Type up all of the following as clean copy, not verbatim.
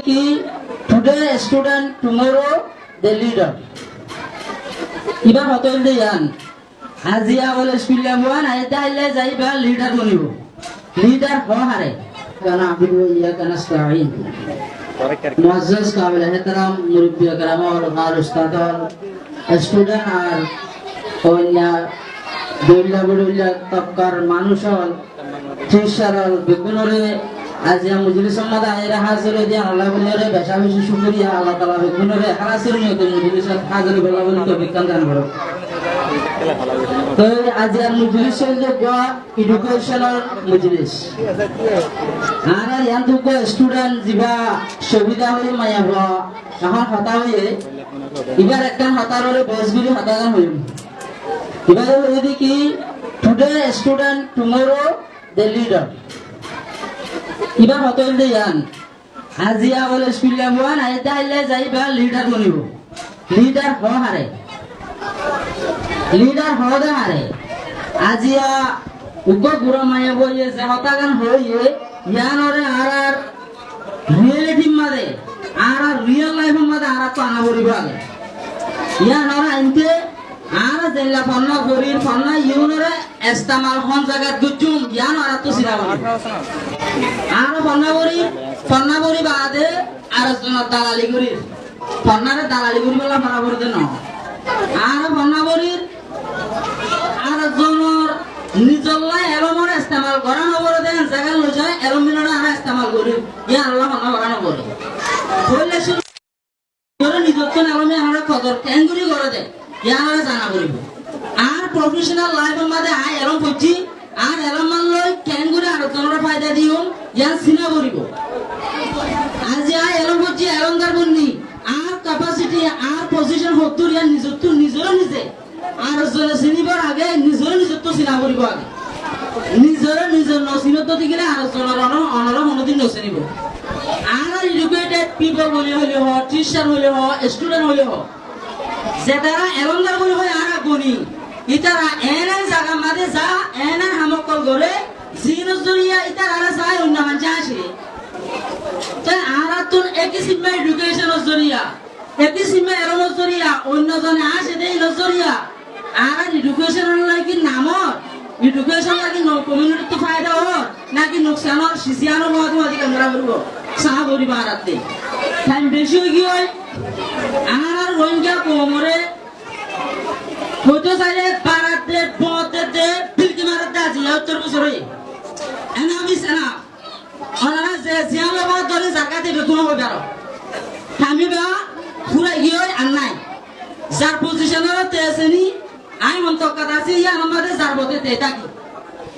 কি today student tomorrow the leader ইবা হতল দেয়ান আজিয়া বলে স্কুলে বুয়ান আইতা আইলে যাইবা লিডার বনিব লিডার হারে কানা আবিদু ইয়া কানা স্তাইন মুআজ্জাজ কাবিল ইহতিরাম মুরব্বি کرام আর উস্তাদ স্টুডেন্ট আর কন্যা দৌলা বড়ুলা তবকার মানুষ হল টিচার হল বেগুনরে আজিয়া মজলিস সম্মাদা আইরা হাজির দিয়া আল্লাহ বলিরে বেশা বেশি শুকরিয়া আল্লাহ তাআলা বেগুনরে হারাসির নিয়তে মজলিস হাজির বলা বলি তো বিজ্ঞান দান করো তো আজিয়া মজলিস যে গো এডুকেশনাল মজলিস আর ইয়ান্তু কো স্টুডেন্ট জিবা সুবিধা হই মায়া হওয়া এখন হতা হয়ে এবার একটা হতাররে বেসগুলি হতাগান হই এবার যদি কি today student tomorrow the leader এবার হতল দেয়ান আজিয়া বলে স্কুলে বুয়ান আইতা আইলে যাইবা লিডার বনিব লিডার হারে লিডার হদে হারে আজিয়া উগ গুড়া মায়া বইয়ে যে হতাগান হইয়ে ইয়ানরে আর রিয়েলিটি মাদে আর রিয়েল লাইফ মাদে আর তো আনা বলিব আগে ইয়ানরে আনতে আর জেলা ফন্না গরির ফন্না ইউনরে ইস্তেমাল হন জায়গা গুজুম ইয়ান আর তো সিরা আর ফন্না গরি বাদে আর জন দালালি গরি ফন্নারে দালালি গরি বলা ফন্না গরি দেন আর ফন্না গরির আর জনর নিজল্লাই এলমরে ইস্তেমাল করা নবরে দেন জায়গা লই যায় এলমিনরে আর ইস্তেমাল গরি ইয়া আল্লাহ ফন্না করা নবরে হইলে শুরু করে নিজত্ব এলমি আর কদর কেঙ্গুরি করে দে ইয়ারে জানা করিব আর প্রফেশনাল লাইফের মধ্যে আই এরম করছি আর এরম মান লই কেন করে আর জনরা ফায়দা দিও ইয়ান সিনা করিব আজ আই এরম করছি এরম দার বন্নি আর ক্যাপাসিটি আর পজিশন হতুর ইয়ান নিজত্ব নিজে আর জনে চিনিবার আগে নিজত্ব সিনা করিব আগে নিজের নসিনত দিগিলে আর জনর অনর মনোদিন নসিনিব আর এডুকেটেড পিপল বলি হইলে হ টিচার হইলে হ স্টুডেন্ট হইলে হ যেতারা এলমদার বলি হয় আর গনি ইতারা এনে জায়গা মাঝে যা এনে হামকল করে জিনস জরিয়া ইতারা আর যায় অন্য মানুষ আসে তাই আর তুন একই সিমা এডুকেশন জরিয়া একই সিমা এরম জরিয়া অন্য জনে আসে দেই জরিয়া আর এডুকেশন লাগি নামত এডুকেশন লাগি নো কমিউনিটি তো ফায়দা হর নাকি নুকসানর সিসিয়ানো মত মত আমরা করব সাহ করি বারাতে টাইম বেশি হই কি হয় আর রোহিঙ্গা কোমরে হয়তো চাইলে পাড়াতে পথেতে ফিলকি মারাতে আছে উত্তর বছরই এনা মিস এনা ওনারা যে জিয়ালে বাদ ধরে জায়গাতে বেতন হবে আর আমি বা পুরা গিয়ে আর নাই যার পজিশনের তেসেনি আই মন্ত কথা আছে ইয়া আমাদের জারবতে তে থাকি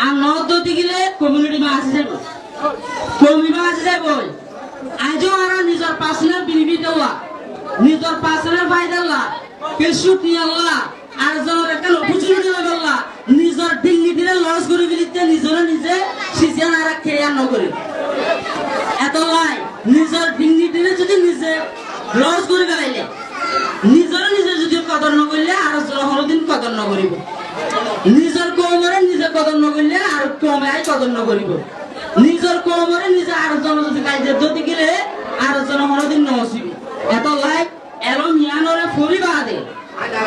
আর নদ দিগিলে কমিউনিটি মা আছে যাব কমিউনিটি মা আছে যাব আজও আর নিজের পার্সোনাল বেনিফিট দেওয়া নিজের পার্সোনাল ফায়দা লা কিছু টিয়াল্লা আর জনের একটা অপরচুনিটি লাগলা নিজের ডিগনিটিরে লস করে দিতে নিজে সিজিয়ান আর খেয়া নকরে এত লাই নিজের ডিগনিটিরে যদি নিজে লস করে গেলাইলে নিজে যদি কদর নকরলে আর হরদিন কদর নকরিব নিজের কমরে নিজে কদর নকরলে আর কমে আই কদর নকরিব নিজের কমরে নিজে আর জন যদি কাজে যদি গেলে আর জন হরদিন নসিব এত লাই এলম ইয়ানরে ফরিবাদে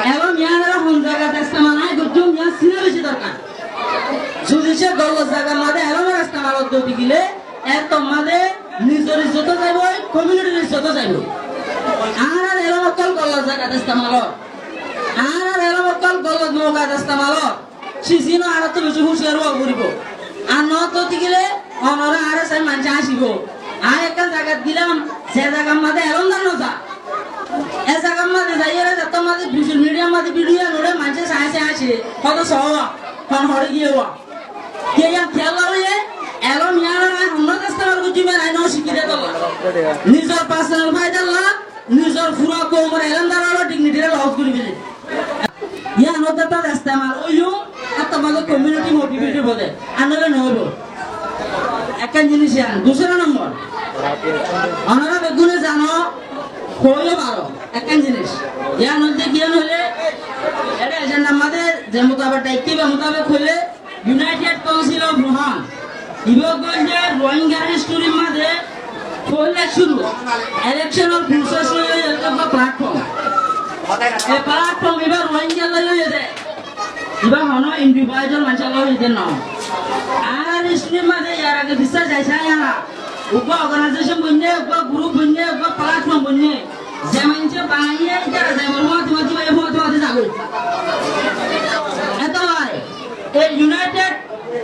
এলম ইয়ানরে হন জায়গা ইস্তেমাল নাই গজুম ইয়া সিনা বেশি দরকার যদি সে গল জায়গা মাদে এলম ইস্তেমাল যদি গেলে এত মাদে নিজের ইজ্জত যাইব কমিউনিটির ইজ্জত যাইব আর এলম কল গল জায়গা ইস্তেমাল আর এলম কল গল নৌকা ইস্তেমাল সিজিনো আর তো বেশি হুঁশিয়ার হওয়া করিব আর নত গেলে অনরা আর সাই মানুষ আসিব আর একটা জায়গা দিলাম সে জায়গা মাদে এলম দান নজা এ জায়গা মাদে যাইরে যত মাদে সোশ্যাল মিডিয়া মাদে ভিডিও নড়ে মানুষ সাইছে আসে কত সহবা কোন হরে গিয়েওয়া কে ইয়া খেয়াল লয়ে এলম ইয়ার হন্নত ইস্তেমাল গুজিবে নাই নো শিখিরে তো নিজের পার্সোনাল ফায়দা লা নিজের পুরা কোমর এলম দাঁড়ালো ডিগনিটিরে লস করি দিলে ইয়া নতে তার ইস্তেমাল ওইও এত মাদে কমিউনিটি মোটিভেটেড বলে আনলে নহব একটা জিনিস জান দুসরা নম্বর ওনারা বেগুনে জানো হইলে পারো একটা জিনিস ইয়া নদী জ্ঞান হলে এটা এজেন্ট আমাদের যে মোতাবেক টাইপি বা মোতাবেক হলে ইউনাইটেড কাউন্সিল অফ রোহান ইবগঞ্জের রোহিঙ্গা স্টোরির মাঝে পয়লা শুরু ইলেকশনের প্রসেস হয়ে একটা প্ল্যাটফর্ম এই প্ল্যাটফর্ম এবার রোহিঙ্গা লয়ে যায় এবার হন ইন্ডিভিজুয়াল মানুষ লয়ে না আর ইসলিম মাঝে ইয়ার আগে বিশ্বাস যাইছে না উপ অর্গানাইজেশন বন্যে উপ গ্রুপ বন্যে উপ প্ল্যাটফর্ম বন্যে যে মানুষ বাঙাইয়ে যারা যায় মহাত্মা যাবে এত ভাই এই ইউনাইটেড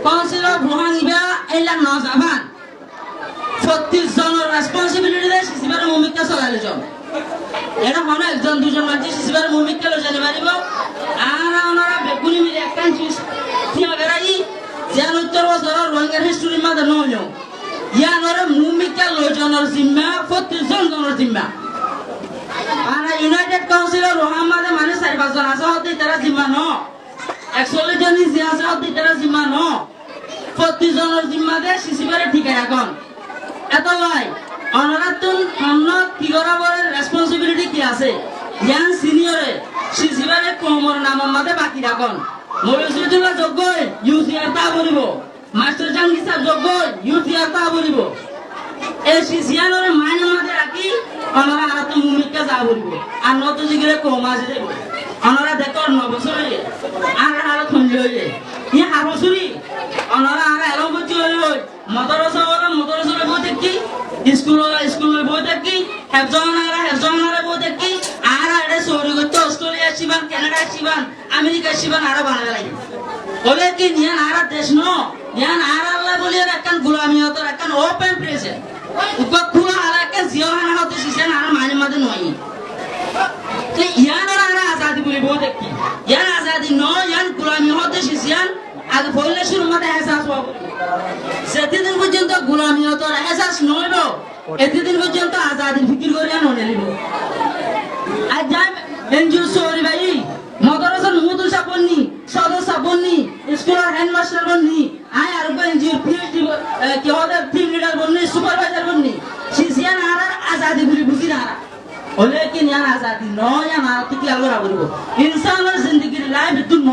কাউন্সিল অফ রোহিঙ্গা এলা নজাবান 36 জনের রেসপন্সিবিলিটি দেয় সিসিবার ভূমিকা চলাইলে জন এটা হন একজন দুজন মানুষ সিসিবার ভূমিকা লো জানি পারিব আর ওনারা বেগুনি মিলে একটা থিয়া বেড়াই যে 70 বছরের রোহিঙ্গার হিস্টোরি মাঝে নয় ইয়ানোর ভূমিকা লো জনের জিম্মা 36 জনের জিম্মা আর ইউনাইটেড কাউন্সিল অফ রোহিঙ্গা মানে 4-5 জন আছে হতে তারা জিম্মা ন 41 জন যে আছে হতে তারা জিম্মা ন 36 জনের জিম্মা দেয় সিসিবারে ঠিক এখন এত ভাই অনারাতুন অন্য কি করা বলে রেসপন্সিবিলিটি কি আছে ইয়ান সিনিয়রে সিসিবারে কোমর নামের মাঝে বাকি রাখন মরিসুল্লাহ যোগ্য ইউসিআর তা বলিব মাস্টার জাহাঙ্গীর সাহেব যোগ্য ইউসিআর তা বলিব এই সিসিয়ানরে মাইনে মাঝে রাখি অনারা আর তো ভূমিকা যা বলিব আর নত জিগিরে কম আছে দেব অনারা দেখো 9 বছর হয়ে আর আর থন্ডি হয়ে ই হারসুরি অনারা আর এলো বুঝি হই মদরসা বই দেখি স্কুল বই দেখি হেফজনারা বই দেখি আর আরে সৌরি করতে Australia Shivan Canada Shivan America Shivan আরো বানাবে লাগে বলে কি নিয়ান আর দেশ ন নিয়ান আর আল্লাহ বলি একখান গোলামিয়ত একখান ওপেন প্রেসে উকা খুলা আর একখান জিওহানা হতে শিখেন আর মানে মাঝে নয় তো ইয়ান আর আজাদি বলি বই দেখি ইয়ান আজাদি ন ইয়ান গোলামি হতে শিখেন আগে বললে শুরু মাঝে এহসাস হবো সেদিন পর্যন্ত গোলামিয়ত এহসাস নইব এতদিন পর্যন্ত আজাদির ফিকির করিয়া ননে নিব আজ যাই এনজিও সরি ভাই মদরসার মুদুল সাপন্নি সদস্য বন্নি স্কুলের হেডমাস্টার বন্নি আই আর এনজিও পিএইচডি কি ওদের টিম লিডার বন্নি সুপারভাইজার বন্নি সিসিয়ান আর আজাদি বলি বুঝি না হলে কি নিয়া আজাদি নয় আমার তো কি আলগরা বলবো ইনসানের জিন্দেগির লাইফ একটু ন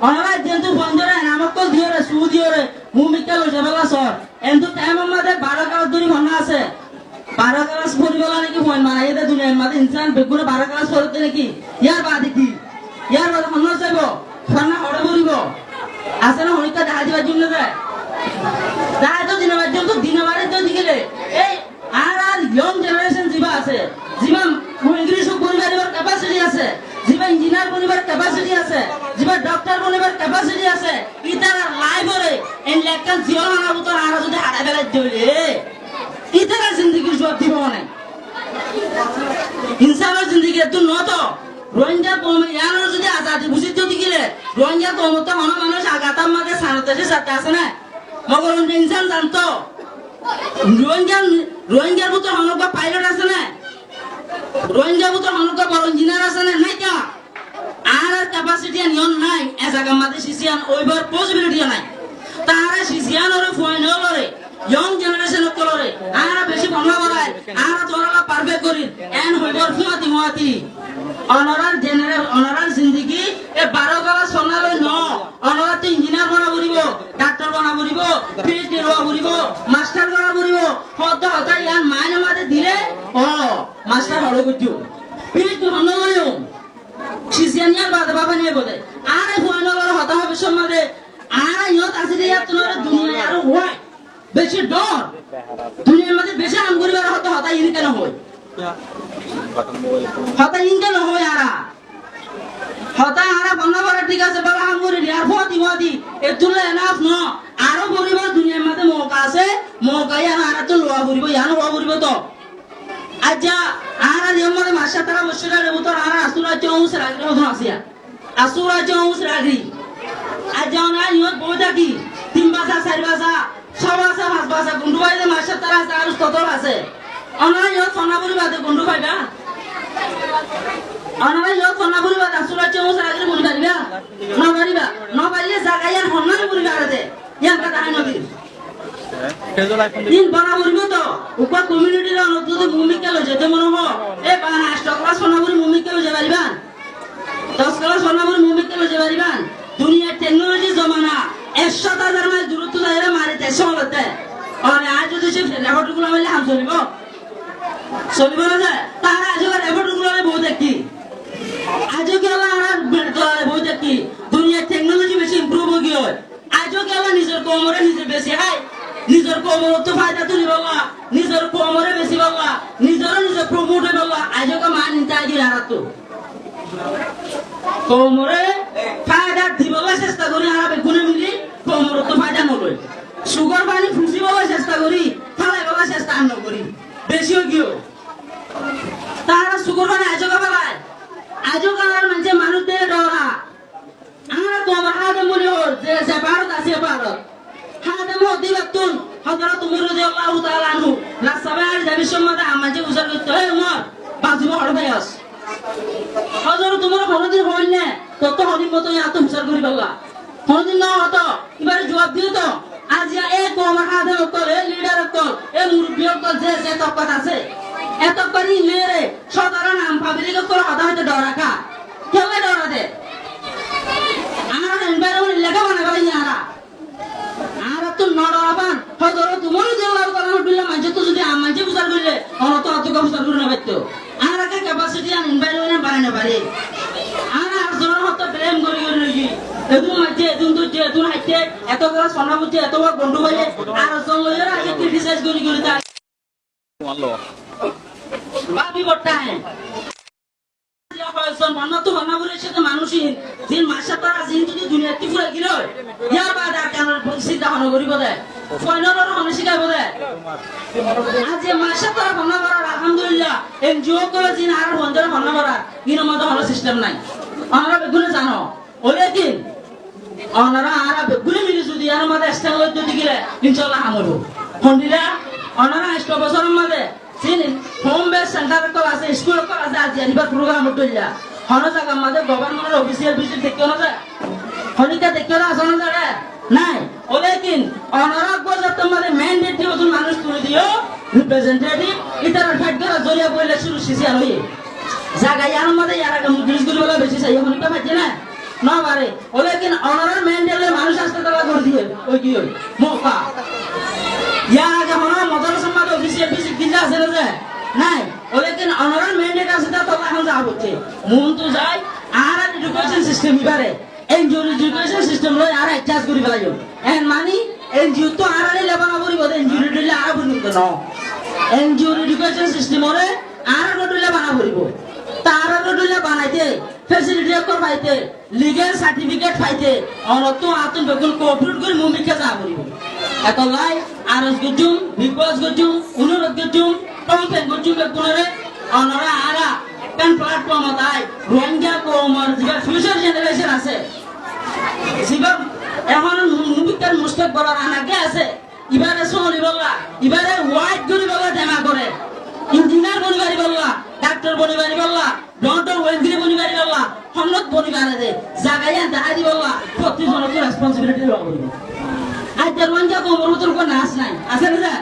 অনারা যেহেতু বন্ধরে নামকল দিওরে সুদিওরে ভূমিকা লো যাবেলা সর এন্তু টাইম আমাদের 12 ক্লাস ধরি মনে আছে 12 ক্লাস পড়িবলা নাকি ফোন মারা এতে দুনিয়ার মাঝে ইনসান বেগুরে 12 ক্লাস পড়তে নাকি ইয়ার বাদে কি ইয়ার বাদে মনে যাইব ফনা হড়ে পড়িব আছে না হইতা দেখা দিবার জন্য যায় যায় তো দিনের জন্য দিনবারে তো দিগেলে এই আর ইয়ং জেনারেশন জিবা আছে জিবা ইংলিশ পড়িবার ক্যাপাসিটি আছে জিবা ইঞ্জিনিয়ার বনিবার ক্যাপাসিটি আছে জিবা ডক্টর বনিবার ক্যাপাসিটি আছে ইতারা লাইভরে এন লেখা জিওহানা বুতর আর যদি হাড়া বেলা দিলে ইতারা জিন্দেগির জবাব দিব না ইনসানের জিন্দেগি তো নত রোহিঙ্গা কমে ইয়ানোর যদি আজাদি বুঝিত দিগিলে রোহিঙ্গা কমত হন মানুষ আগাতার মাঝে সানতেছে সাথে আছে না মগর ইনসান জানতো রোহিঙ্গার বুতর হনকা পাইলট আছে না রোহিঙ্গা বুতর হনকা বড় ইঞ্জিনিয়ার আছে না নাই কা আর ক্যাপাসিটি নিয়ন নাই এ জায়গা মাঝে সিসিয়ান ওইবার পসিবিলিটি নাই তারা সিসিয়ান ওরে ফোন হলরে ইয়ং জেনারেশন কলরে আর বেশি বন্ধ করায় আর তোরা পারবে করি এন হইবর ফুয়াতি অনারার জিন্দগি এ 12 গলা সোনালে ন অনারা তো ইঞ্জিনিয়ার বনা বলিব ডাক্তার বনা বলিব পিএইচডি রোয়া বলিব মাস্টার বনা বলিব হত হতা ইয়ান মাইনে মাঝে দিলে ও মাস্টার হলো কইতো পিএইচডি হনো লয়ো সিসিয়ানিয়ার বাদে বাবা নিয়ে বলে আর ফোন হলো হতা হবে সমাজে আর ইয়ত আছে রে তোর দুনিয়া আর হয় বেশি ডর দুনিয়ার মধ্যে বেশি আম করিবার হতা ইন কেন হয় হতা ইন কেন হয় হতা বাংলা ঠিক আছে বাবা আম করি আর ফতি এতুলে এনাফ ন আরো বলিব দুনিয়ার মধ্যে মৌকা আছে মৌকাই আর তো লোয়া বলিব ইয়ান লোয়া বলিব তো আচ্ছা আর নিয়ম মধ্যে মাসা তারা বসরা রে তো আর আসুরা চৌস রাগরি হতো আসিয়া আসুরা চৌস রাগরি আজ না ইয়ত বইটা কি 3 বাসা 4 বাসা 6 বাসা 5 বাসা গুন্ডু বাইরে মাসা তারা আর কত আছে অনারা ইয়ত সোনাপুরি বাদে গুন্ডু পাইবা অনারা ইয়ত সোনাপুরি বাদে আসুরা চৌস রাগরি বলি পারিবা না পারিলে জাগাইয়ার হন্নারে বলি পারতে ইয়ান কথা হয় নদী ইন বনা বলব তো উপা কমিউনিটির অনুদ্যত ভূমিকা লয় যেতে মনে হ এ 5 ক্লাস সোনাপুরি ভূমিকা লয় যাবারিবা 10 ক্লাস সোনাপুরি ভূমিকা লয় যাবারিবা দুনিয়া টেকনোলজি জমানা 100,000 মাইল দূরত্ব যাইরা মারি দেশ হলতে আর আজ যদি সে রেকর্ডগুলো মিলে হাম চলিব চলিব না যায় তারা আজকে রেকর্ডগুলো বউ দেখি আজও কেলা আর বউ দেখি দুনিয়ার টেকনোলজি বেশি ইমপ্রুভ হয়ে গিয়ে আজও কেলা নিজের কোমরে নিজে বেশি হয় নিজের কোমর তো ফায়দা তুলি বললা নিজের কোমরে বেশি বললা নিজে প্রমোট হয়ে বললা আজও কা মান নিতে আগে আর তো কোমরে ফায়দা দিবলা চেষ্টা করি আর বেগুনে মিলি কোমর তো ফায়দা নলয় সুগার পানি ফুসি বলা চেষ্টা করি ফালাই বলা চেষ্টা আন্ন করি বেশি হয়ে গিয়ে তারা সুগার পানি আজও কা বেলায় আজও কার মানে মানুষ দিয়ে ডরা আমরা তোমার হাতে মনে হল যে ভারত আছে ভারত হাতে মধ্যে বেতুন হযরত উমর রাদিয়াল্লাহু তাআলা আনহু রাসূলের যাবি সম্মাদে আমাকে উজার করতে হয় উমর বাজুব হড় ভাইয়াস হযরত উমর কোনদিন হইল না তত হদিন মতো এত উজার করি বললা কোনদিন না হতো এবারে জবাব দিও তো আজ এ তোমার হাতে কল এ লিডার কল এ মুরব্বি কল যে তকত আছে এত করি মেরে সাধারণ আম পাবলিক করে হতা হতে ডর রাখা কেউ ডর দে আমরা এনভায়রনমেন্ট লেখা বানাবে ইয়ারা আর তো নড়াবান হযরত উমর রাদিয়াল্লাহু তাআলা বিল্লাহ মাঝে তো যদি আমাজে বুঝার করলে অনত অত বুঝার করে না পাইতো আর আগে ক্যাপাসিটি আর এনভায়রনমেন্ট বানানো পারে আর জন হত প্রেম করি কি এদু মাঝে এদু তো এদু হাইতে এত করে সোনা বুঝে এত বন্ধু ভাই আর জন লয়ের আগে ক্রিটিসাইজ করি তা আল্লাহ বাবি বট্টা है হয়জন বানা তো বানা বলে সেটা মানুষই দিন মাসা তারা জিন যদি দুনিয়াতে পুরো গিল ইয়ার বাদ আর কেন সিদ্ধা হন করিব দে ফয়নর হন শিখাইব দে আজ মাসা তারা বানা করার আলহামদুলিল্লাহ এনজিও করে জিন আর বন্ধের বানা করার কিনো মত হলো সিস্টেম নাই আমরা বেগুনে জানো ওলে দিন ওনারা আর বেগুনে মিলি যদি আর মধ্যে স্টেল যদি গিলে ইনশাআল্লাহ আমরো হন্দিলা ওনারা 100 বছরের মধ্যে সিন হোম বেস সেন্টার কল আছে স্কুল কল আছে আজ এনিবার প্রোগ্রাম হতইলা হন জায়গা আমাদের গভর্নমেন্টের অফিসিয়াল ভিজিট দেখতে না যায় হনিকা দেখতে না আসন যায় নাই ওলেকিন অনারা গজত তোমাদের ম্যান্ডেট দিও তুমি মানুষ তুলে দিও রিপ্রেজেন্টেটিভ ইতার ফাইট করা জরিয়া বইলে শুরু শিশি আর হই জায়গা ইয়ার মধ্যে ইয়ার আগে মুদ্রিস গুলো বলা বেশি চাই হনিকা পাইছে না না পারে ওলেকিন অনারার ম্যান্ডেটে মানুষ আসতে দেওয়া করে দিয়ে ওই কি ওই মৌকা ইয়ার আগে হন মদর সমাজ অফিসিয়াল ভিজিট দিলা আছে না নাই ওলেকিন অনারার ম্যান্ডেট আছে তা তো এখন যা হচ্ছে মন তো যায় আর এডুকেশন সিস্টেম ইবারে এনজিও এডুকেশন সিস্টেম লয় আর অ্যাডজাস্ট করি ফেলাইও এন্ড মানি এনজিও তো আর লেবানা করিব এনজিও দিলে আর বুঝিব না এনজিও এডুকেশন সিস্টেম ওরে আর গডলে বানা করিব তার গডলে বানাইতে ফ্যাসিলিটি কর পাইতে লিগ্যাল সার্টিফিকেট পাইতে অনত আতন বেগুন কোঅপারেট করে মুমিকা যা করিব এত লাই আরস গজুম বিকজ গজুম অনুরোধ গজুম কমপ্লেন গজুম বেগুনরে অনরা আরা কান প্ল্যাটফর্ম তাই রোহিঙ্গা কোমর যেটা ফিউচার জেনারেশন আছে সিবা এখন মুমিকার মুস্তাক বলার আনাকে আছে ইবারে সোনি বললা ইবারে হোয়াইট গরি বলা জামা করে ইঞ্জিনিয়ার বনিবারি বললা ডাক্তার বনিবারি বললা ডক্টর ওয়েলগ্রি বনিবারি বললা হন্নত বনিবারে দে জাগাইয়া দাহাদি বললা প্রতিজনকে রেসপন্সিবিলিটি লওয়া বলবো আজ রোহিঙ্গা কোমর মতন কোন নাচ নাই আছে না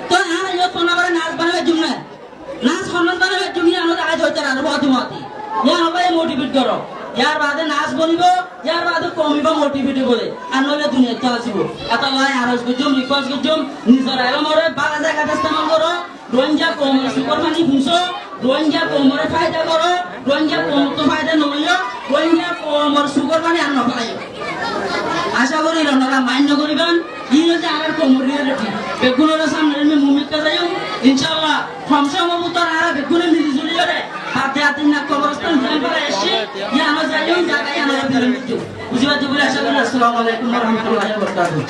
তো আর ইয়ত কোনাবারে নাচ বানাবে জুমনা নাচ সম্মান বানাবে জুমনা আমাদের আজ হইতে আর বতি মতি ইয়া হবাই মোটিভেট করো यार बादे नाच बनिबो यार बादे कमिबो मोटिवेट करे আর নলে দুনিয়া চলাছিব এত লাই আরজ গজম রিকোয়েস্ট গজম নিজর আলমরে বালা জায়গা ইস্তেমাল করো রোহিঙ্গা কম সুপার মানি ফুসো রোহিঙ্গা কমরে ফায়দা করো রোহিঙ্গা কম তো ফায়দা নইও রোহিঙ্গা কমর সুপার মানি আর নফলাইও আশা করি রনরা মান্য করিবেন ইনো যে আর কমর রিয়েলিটি বেগুনের সামনে আমি মুমিকা যাইও ইনশাআল্লাহ ফমসমবুতর আর বেগুনে মিলি জুলি করে হাতে হাতে না কবরস্থান জেল করে এসে ইয়া আমরা যাইও জায়গায় আমরা বিরমিত বুঝিবা যে বলে আশা করি আসসালামু আলাইকুম ওয়া রাহমাতুল্লাহি ওয়া বারাকাতুহু